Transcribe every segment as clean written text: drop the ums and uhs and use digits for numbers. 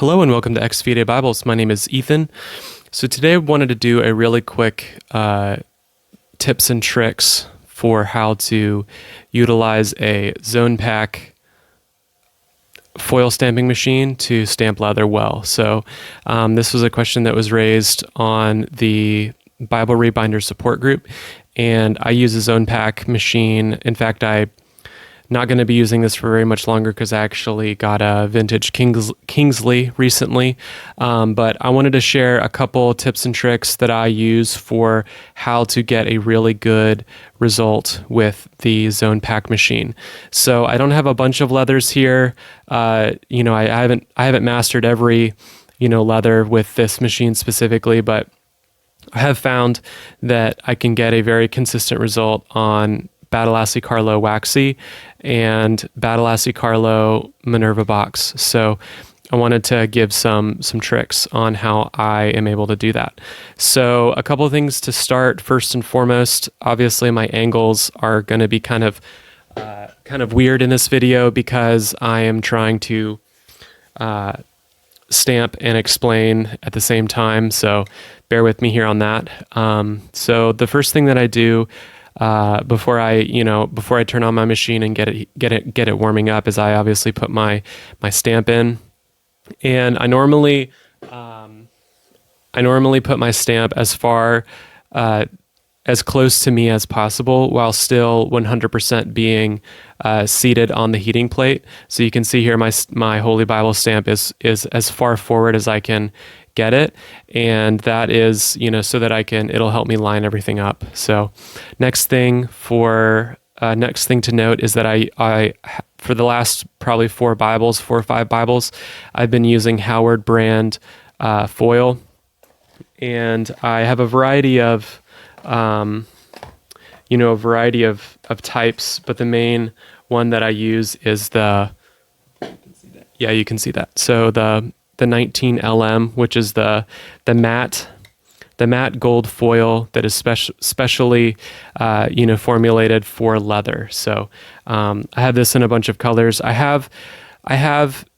Hello and welcome to exfidebibles. My name is Ethan. So today I wanted to do a really quick tips and tricks for how to utilize a Zonepack foil stamping machine to stamp leather well. So this was a question that was raised on the Bible Rebinder support group, and I use a Zonepack machine. In fact, I'm not going to be using this for very much longer because I actually got a Vintage Kingsley recently. But I wanted to share a couple tips and tricks that I use for how to get a really good result with the Zonepack machine. So I don't have a bunch of leathers here. I haven't mastered every leather with this machine specifically, but I have found that I can get a very consistent result on Badalassi Carlo Waxy and Badalassi Carlo Minerva Box. So I wanted to give some tricks on how I am able to do that. So a couple of things to start. First and foremost, obviously my angles are going to be kind of weird in this video because I am trying to stamp and explain at the same time. So bear with me here on that. So the first thing that I do before I turn on my machine and get it warming up is I obviously put my stamp in, and I normally put my stamp as far as close to me as possible while still 100% being seated on the heating plate. So you can see here my Holy Bible stamp is as far forward as I can get it, and that is so that it'll help me line everything up. So next thing to note is that I for the last probably 4 or 5 Bibles, I've been using Howard brand foil, and I have a variety of types, but the main one that I use is you can see that. So the 19 LM, which is the matte gold foil that is specially formulated for leather. So I have this in a bunch of colors. I have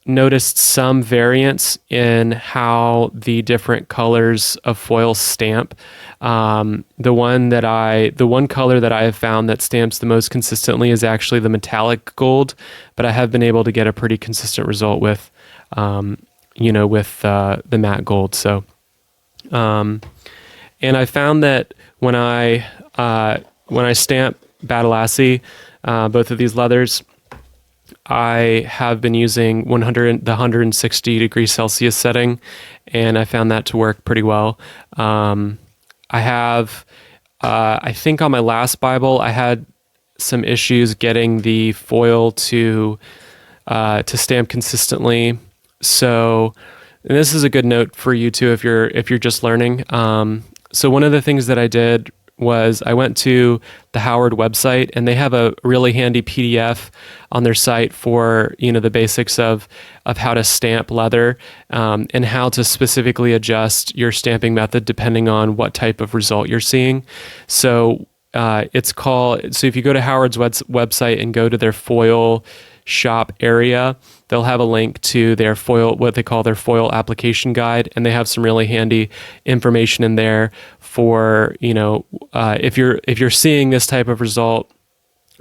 noticed some variance in how the different colors of foil stamp. The one color that I have found that stamps the most consistently is actually the metallic gold, but I have been able to get a pretty consistent result with the matte gold. So, and I found that when I stamp Badalassi, both of these leathers, I have been using the 160 degrees Celsius setting, and I found that to work pretty well. I think on my last Bible, I had some issues getting the foil to stamp consistently. So, and this is a good note for you too if you're just learning. So one of the things that I did was I went to the Howard website, and they have a really handy PDF on their site for the basics of how to stamp leather, and how to specifically adjust your stamping method depending on what type of result you're seeing. So so if you go to Howard's website and go to their foil shop area, they'll have a link to their what they call their foil application guide, and they have some really handy information in there for if you're seeing this type of result,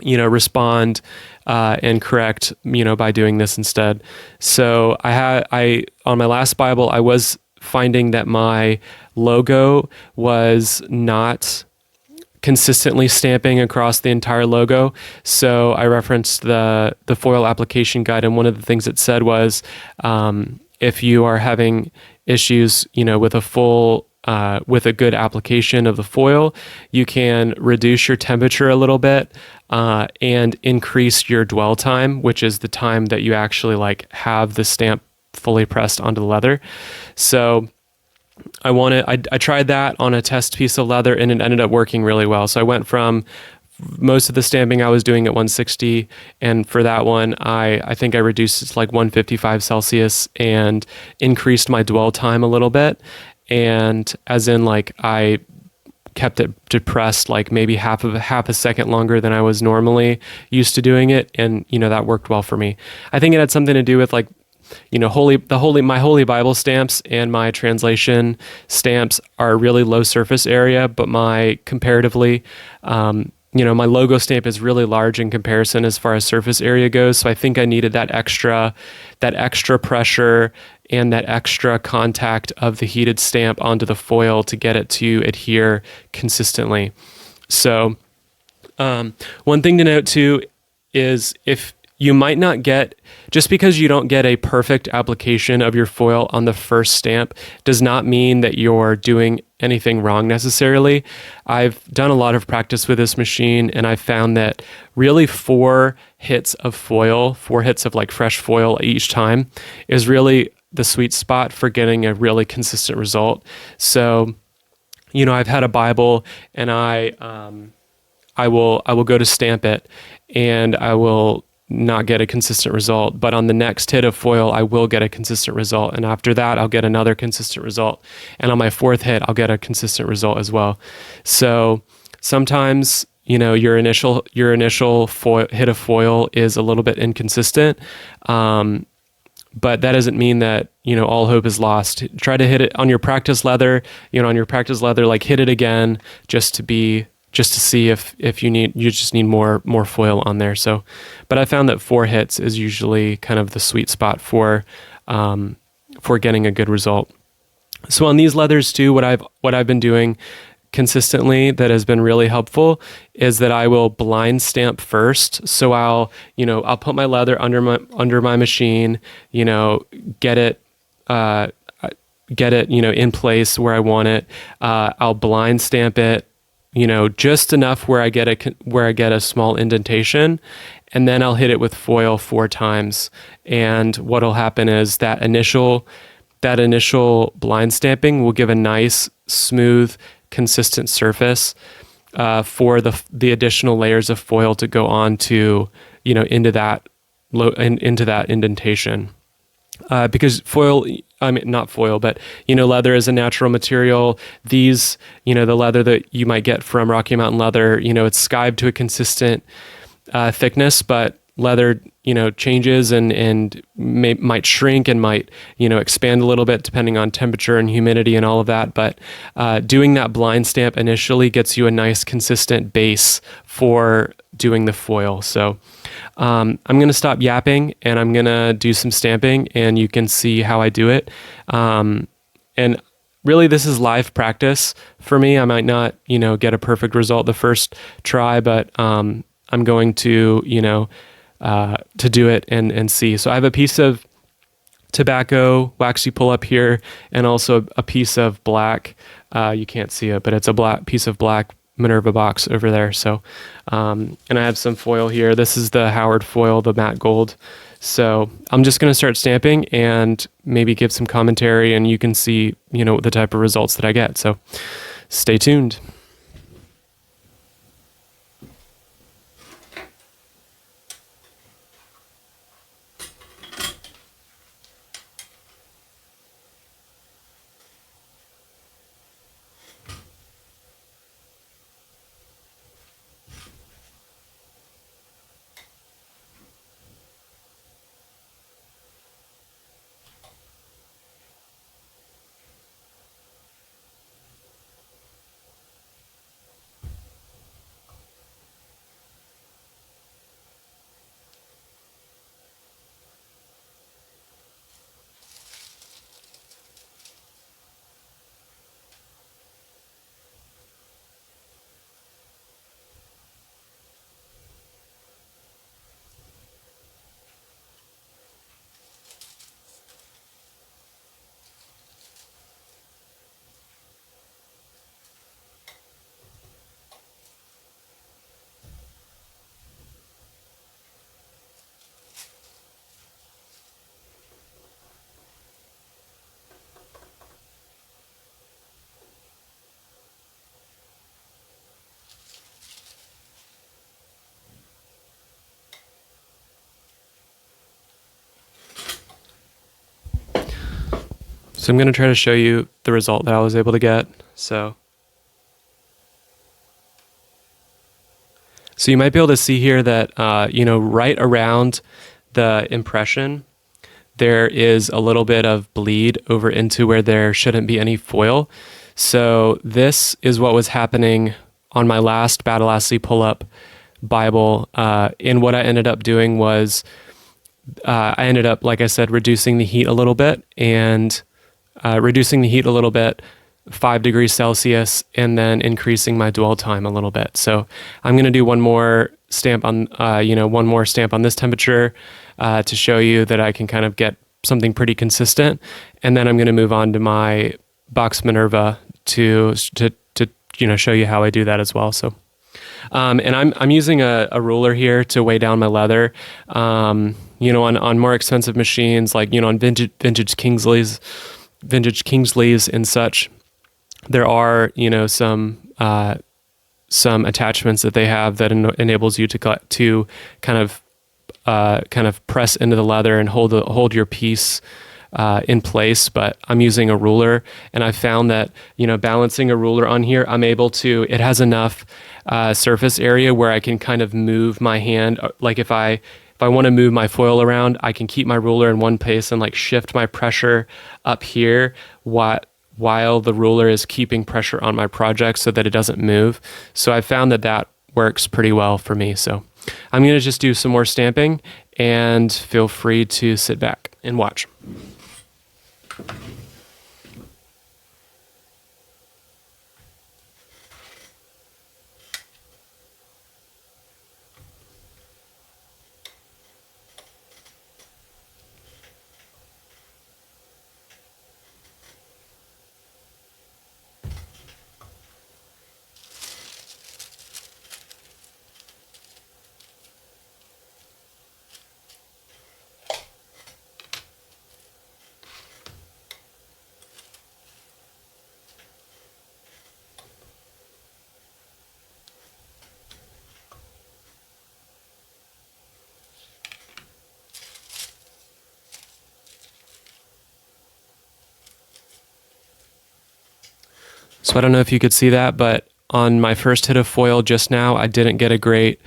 respond and correct by doing this instead. So on my last Bible, I was finding that my logo was not consistently stamping across the entire logo. So I referenced the foil application guide, and one of the things it said was if you are having issues with a good application of the foil, you can reduce your temperature a little bit and increase your dwell time, which is the time that you actually have the stamp fully pressed onto the leather. So I tried that on a test piece of leather, and it ended up working really well. So I went from most of the stamping I was doing at 160, and for that one, I think I reduced it to 155 Celsius and increased my dwell time a little bit. And as in I kept it depressed maybe half a second longer than I was normally used to doing it, and that worked well for me. I think it had something to do with my Holy Bible stamps and my translation stamps are really low surface area, but comparatively, my logo stamp is really large in comparison as far as surface area goes. So I think I needed that extra pressure and that extra contact of the heated stamp onto the foil to get it to adhere consistently. So one thing to note too is if you might not get, just because you don't get a perfect application of your foil on the first stamp does not mean that you're doing anything wrong necessarily. I've done a lot of practice with this machine, and I found that really 4 hits of like fresh foil each time is really the sweet spot for getting a really consistent result. So, I've had a Bible, and I will go to stamp it, and I will not get a consistent result, but on the next hit of foil I will get a consistent result, and after that I'll get another consistent result, and on my 4th hit I'll get a consistent result as well. So sometimes your initial hit of foil is a little bit inconsistent, but that doesn't mean that all hope is lost. Try to hit it on your practice leather, like hit it again just to see if you just need more foil on there. So, but I found that 4 hits is usually kind of the sweet spot for getting a good result. So on these leathers too, what I've been doing consistently that has been really helpful is that I will blind stamp first. So I'll put my leather under my machine, get it in place where I want it. I'll blind stamp it, just enough where I get a small indentation, and then I'll hit it with foil 4 times. And what'll happen is that initial blind stamping will give a nice, smooth, consistent surface for the additional layers of foil to go on to, into that indentation. Because not foil, but, leather is a natural material. These, the leather that you might get from Rocky Mountain Leather, it's skived to a consistent thickness, but leather, changes and might shrink and might, expand a little bit depending on temperature and humidity and all of that. But doing that blind stamp initially gets you a nice consistent base for doing the foil. So I'm going to stop yapping and I'm going to do some stamping, and you can see how I do it. And really this is live practice for me. I might not, get a perfect result the first try, but I'm going to, to do it and see. So I have a piece of tobacco waxy pull up here, and also a piece of black, you can't see it, but it's a piece of black Minerva box over there. So, and I have some foil here. This is the Howard foil, the matte gold. So I'm just going to start stamping and maybe give some commentary, and you can see, the type of results that I get. So stay tuned. So I'm going to try to show you the result that I was able to get. So you might be able to see here that, right around the impression, there is a little bit of bleed over into where there shouldn't be any foil. So this is what was happening on my last Battle Astley pull-up Bible. And what I ended up doing was I ended up, like I said, reducing the heat a little bit, 5 degrees Celsius, and then increasing my dwell time a little bit. So I'm going to do one more stamp on this temperature to show you that I can kind of get something pretty consistent. And then I'm going to move on to my Box Minerva to show you how I do that as well. So, and I'm using a ruler here to weigh down my leather. On more expensive machines, like, on vintage Kingsleys and such, there are, some attachments that they have that enables you to kind of press into the leather and hold your piece in place. But I'm using a ruler, and I found that, balancing a ruler on here, it has enough surface area where I can kind of move my hand. Like if I want to move my foil around, I can keep my ruler in one place and like shift my pressure up here while the ruler is keeping pressure on my project so that it doesn't move. So I found that works pretty well for me. So I'm going to just do some more stamping, and feel free to sit back and watch. So I don't know if you could see that, but on my first hit of foil just now, I didn't get a great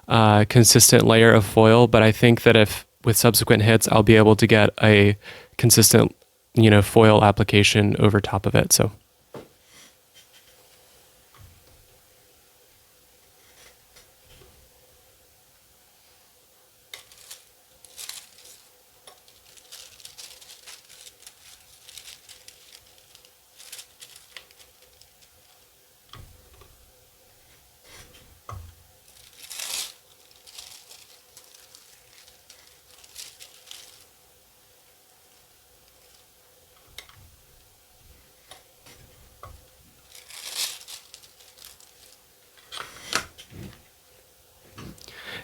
consistent layer of foil, but I think that if with subsequent hits, I'll be able to get a consistent, foil application over top of it. So.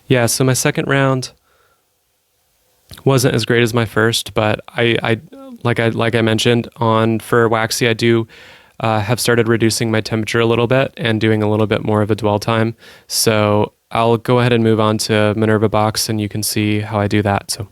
Yeah, so my second round wasn't as great as my first, but I like I mentioned for waxy, I do have started reducing my temperature a little bit and doing a little bit more of a dwell time. So I'll go ahead and move on to Minerva Box, and you can see how I do that. So.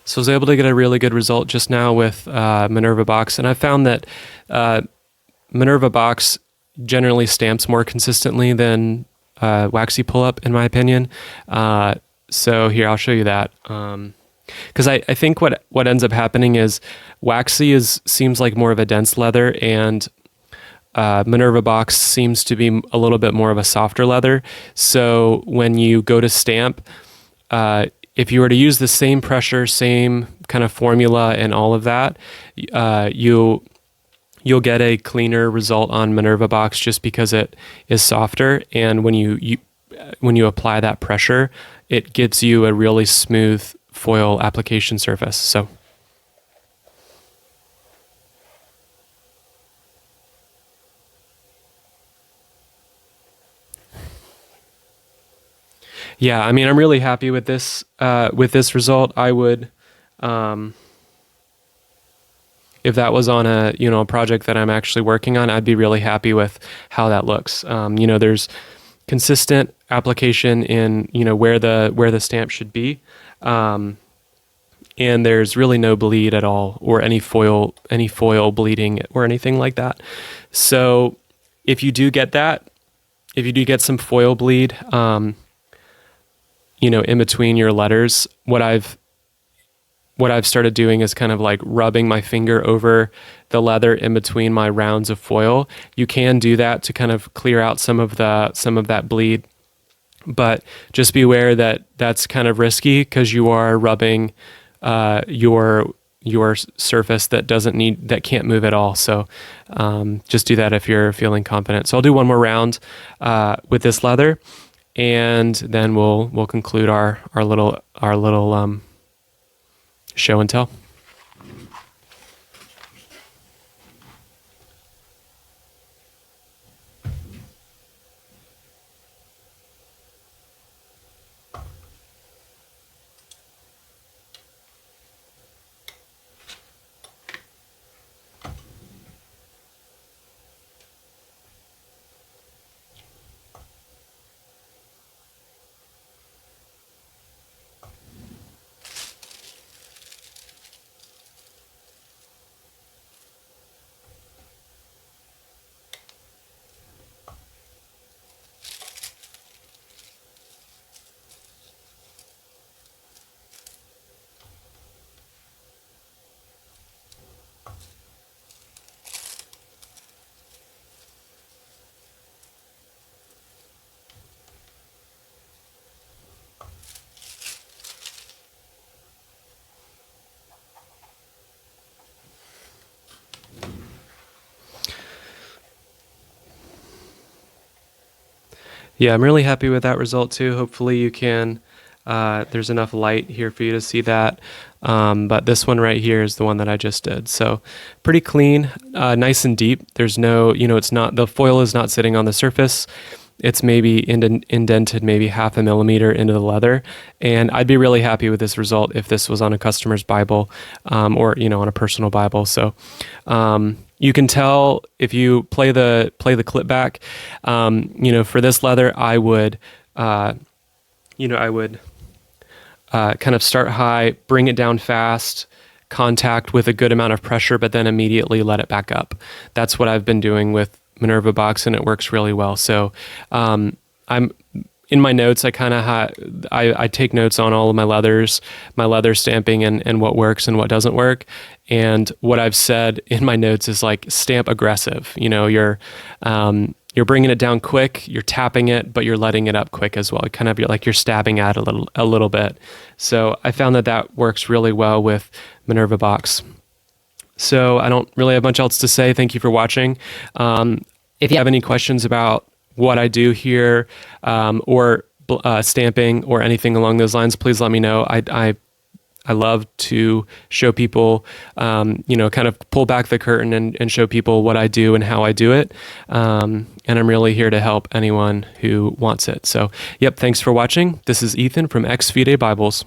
So I was able to get a really good result just now with Minerva Box, and I found that Minerva Box generally stamps more consistently than waxy pull-up, in my opinion. So here, I'll show you that. Because I think what ends up happening is waxy seems like more of a dense leather, and Minerva Box seems to be a little bit more of a softer leather. So when you go to stamp, if you were to use the same pressure, same kind of formula and all of that, you'll get a cleaner result on Minerva Box just because it is softer. And when you apply that pressure, it gives you a really smooth foil application surface. So yeah, I mean, I'm really happy with this result. I would, if that was on a project that I'm actually working on, I'd be really happy with how that looks. There's consistent application in where the stamp should be, and there's really no bleed at all, or any foil bleeding or anything like that. So if you do get some foil bleed, in between your letters, what I've started doing is kind of like rubbing my finger over the leather in between my rounds of foil. You can do that to kind of clear out some of that bleed, but just be aware that that's kind of risky because you are rubbing your surface that can't move at all. So just do that if you're feeling confident. So I'll do one more round with this leather, and then we'll conclude our little show and tell. Yeah, I'm really happy with that result too. Hopefully you can, there's enough light here for you to see that. But this one right here is the one that I just did. So pretty clean, nice and deep. There's no, the foil is not sitting on the surface. It's maybe indented maybe 0.5 millimeter into the leather. And I'd be really happy with this result if this was on a customer's Bible, or, on a personal Bible. So, you can tell if you play the clip back, for this leather, I would kind of start high, bring it down fast, contact with a good amount of pressure, but then immediately let it back up. That's what I've been doing with Minerva Box, and it works really well. So I'm in my notes, I take notes on all of my leather stamping and what works and what doesn't work. And what I've said in my notes is like stamp aggressive. You're bringing it down quick, you're tapping it, but you're letting it up quick as well. Kind of you're stabbing at it a little bit. So I found that works really well with Minerva Box. So I don't really have much else to say. Thank you for watching. If you have any questions about what I do here, or stamping or anything along those lines, please let me know. I love to show people, kind of pull back the curtain and show people what I do and how I do it. And I'm really here to help anyone who wants it. So, yep, thanks for watching. This is Ethan from exfidebibles.